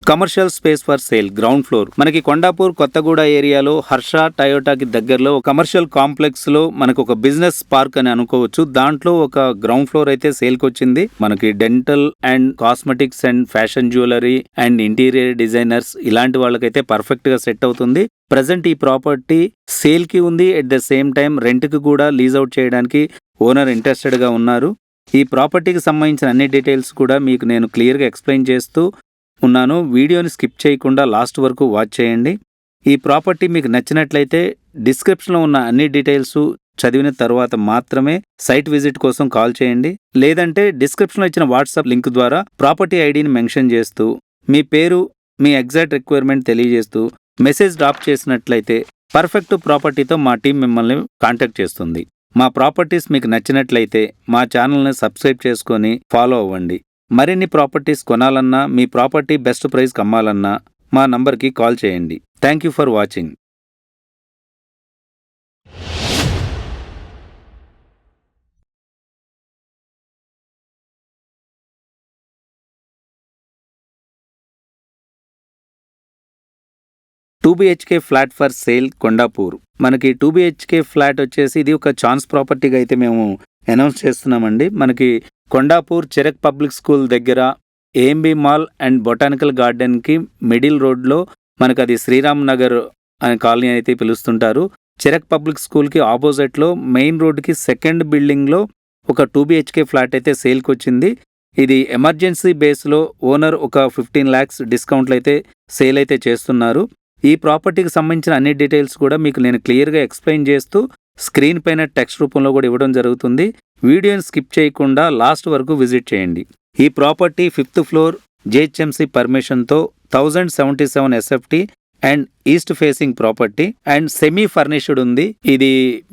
Commercial space for sale ground floor. మనకి కొండాపూర్ కొత్తగూడ ఏరియాలో హర్ష టయోటాకి దగ్గరలో కమర్షియల్ కాంప్లెక్స్ లో మనకు ఒక బిజినెస్ పార్క్ అని అనుకోవచ్చు. దాంట్లో ఒక గ్రౌండ్ ఫ్లోర్ అయితే సేల్ కి వచ్చింది. మనకి dental and cosmetics and fashion jewellery and interior designers ఇలాంటి వాళ్ళకైతే పర్ఫెక్ట్ గా సెట్ అవుతుంది. ప్రజెంట్ ఈ ప్రాపర్టీ సేల్ కి ఉంది. At the same time rent కి కూడా లీజ్ అవుట్ చేయడానికి ఓనర్ ఇంట్రెస్టెడ్ గా ఉన్నారు. ఈ ప్రాపర్టీకి సంబంధించిన అన్ని డీటెయిల్స్ కూడా మీకు నేను క్లియర్ గా ఎక్స్ప్లెయిన్ చేస్తూ ఉన్నాను. వీడియోని స్కిప్ చేయకుండా లాస్ట్ వరకు వాచ్ చేయండి. ఈ ప్రాపర్టీ మీకు నచ్చినట్లయితే డిస్క్రిప్షన్లో ఉన్న అన్ని డీటెయిల్స్ చదివిన తర్వాత మాత్రమే సైట్ విజిట్ కోసం కాల్ చేయండి. లేదంటే డిస్క్రిప్షన్లో ఇచ్చిన వాట్సాప్ లింక్ ద్వారా ప్రాపర్టీ ఐడిని మెన్షన్ చేస్తూ మీ పేరు, మీ ఎగ్జాక్ట్ రిక్వైర్మెంట్ తెలియజేస్తూ మెసేజ్ డ్రాప్ చేసినట్లయితే పర్ఫెక్ట్ ప్రాపర్టీతో మా టీం మిమ్మల్ని కాంటాక్ట్ చేస్తుంది. మా ప్రాపర్టీస్ మీకు నచ్చినట్లయితే మా ఛానల్ని సబ్స్క్రైబ్ చేసుకొని ఫాలో అవ్వండి. మరిన్ని ప్రాపర్టీస్ కొనాలన్నా, మీ ప్రాపర్టీ బెస్ట్ ప్రైస్కి అమ్మాలన్నా మా నంబర్కి కాల్ చేయండి. Thank you for watching. Two BHK flat for sale Kondapur. మనకి 2 బిహెచ్కే ఫ్లాట్ వచ్చేసి ఇది ఒక ఛాన్స్ ప్రాపర్టీగా అయితే మేము అనౌన్స్ చేస్తున్నామండి. మనకి కొండాపూర్ చెరక్ పబ్లిక్ స్కూల్ దగ్గర ఏఎంబి మాల్ అండ్ బొటానికల్ గార్డెన్కి మిడిల్ రోడ్లో మనకు అది శ్రీరామ్ నగర్ అనే కాలనీ అయితే పిలుస్తుంటారు. చెరక్ పబ్లిక్ స్కూల్కి ఆపోజిట్లో మెయిన్ రోడ్కి సెకండ్ బిల్డింగ్లో ఒక 2 బిహెచ్కే ఫ్లాట్ అయితే సేల్కి వచ్చింది. ఇది ఎమర్జెన్సీ బేస్లో ఓనర్ ఒక 15 lakhs డిస్కౌంట్లు అయితే సేల్ అయితే చేస్తున్నారు. ఈ ప్రాపర్టీకి సంబంధించిన అన్ని డీటెయిల్స్ కూడా మీకు నేను క్లియర్గా ఎక్స్ప్లెయిన్ చేస్తూ స్క్రీన్ పైన టెక్స్ట్ రూపంలో కూడా ఇవ్వడం జరుగుతుంది. వీడియోని స్కిప్ చేయకుండా లాస్ట్ వరకు విజిట్ చేయండి. ఈ ప్రాపర్టీ 5th ఫ్లోర్ జిహెచ్ఎంసీ పర్మిషన్తో 1077 SFT and east facing property and semi furnished ఉంది. ఇది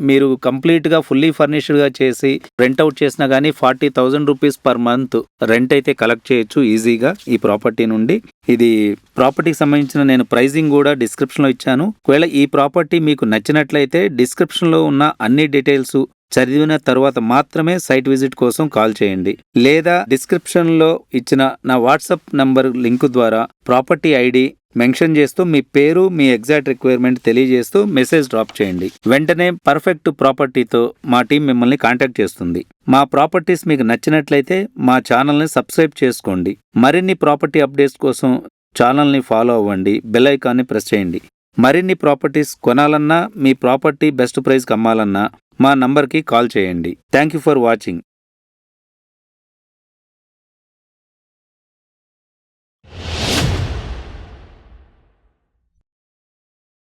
మీరు కంప్లీట్గా ఫుల్లీ ఫర్నిష్డ్గా చేసి రెంట్ అవుట్ చేసినా కానీ 40,000 రూపీస్ పర్ మంత్ రెంట్ అయితే కలెక్ట్ చేయొచ్చు ఈజీగా ఈ ప్రాపర్టీ నుండి. ఇది ప్రాపర్టీకి సంబంధించిన నేను ప్రైజింగ్ కూడా డిస్క్రిప్షన్లో ఇచ్చాను. ఒకవేళ ఈ ప్రాపర్టీ మీకు నచ్చినట్లయితే డిస్క్రిప్షన్లో ఉన్న అన్ని డీటెయిల్స్ చదివిన తర్వాత మాత్రమే సైట్ విజిట్ కోసం కాల్ చేయండి. లేదా డిస్క్రిప్షన్లో ఇచ్చిన నా వాట్సాప్ నంబర్ లింక్ ద్వారా ప్రాపర్టీ ఐడి మెన్షన్ చేస్తూ మీ పేరు, మీ ఎగ్జాక్ట్ రిక్వైర్మెంట్ తెలియజేస్తూ మెసేజ్ డ్రాప్ చేయండి. వెంటనే పర్ఫెక్ట్ ప్రాపర్టీతో మా టీం మిమ్మల్ని కాంటాక్ట్ చేస్తుంది. మా ప్రాపర్టీస్ మీకు నచ్చినట్లయితే మా ఛానల్ని సబ్స్క్రైబ్ చేసుకోండి. మరిన్ని ప్రాపర్టీ అప్డేట్స్ కోసం ఛానల్ని ఫాలో అవ్వండి. బెల్ ఐకాన్ని ప్రెస్ చేయండి. మరిన్ని ప్రాపర్టీస్ కొనాలన్నా, మీ ప్రాపర్టీ బెస్ట్ ప్రైస్కి అమ్మాలన్నా మా నంబర్కి కాల్ చేయండి. Thank you for watching.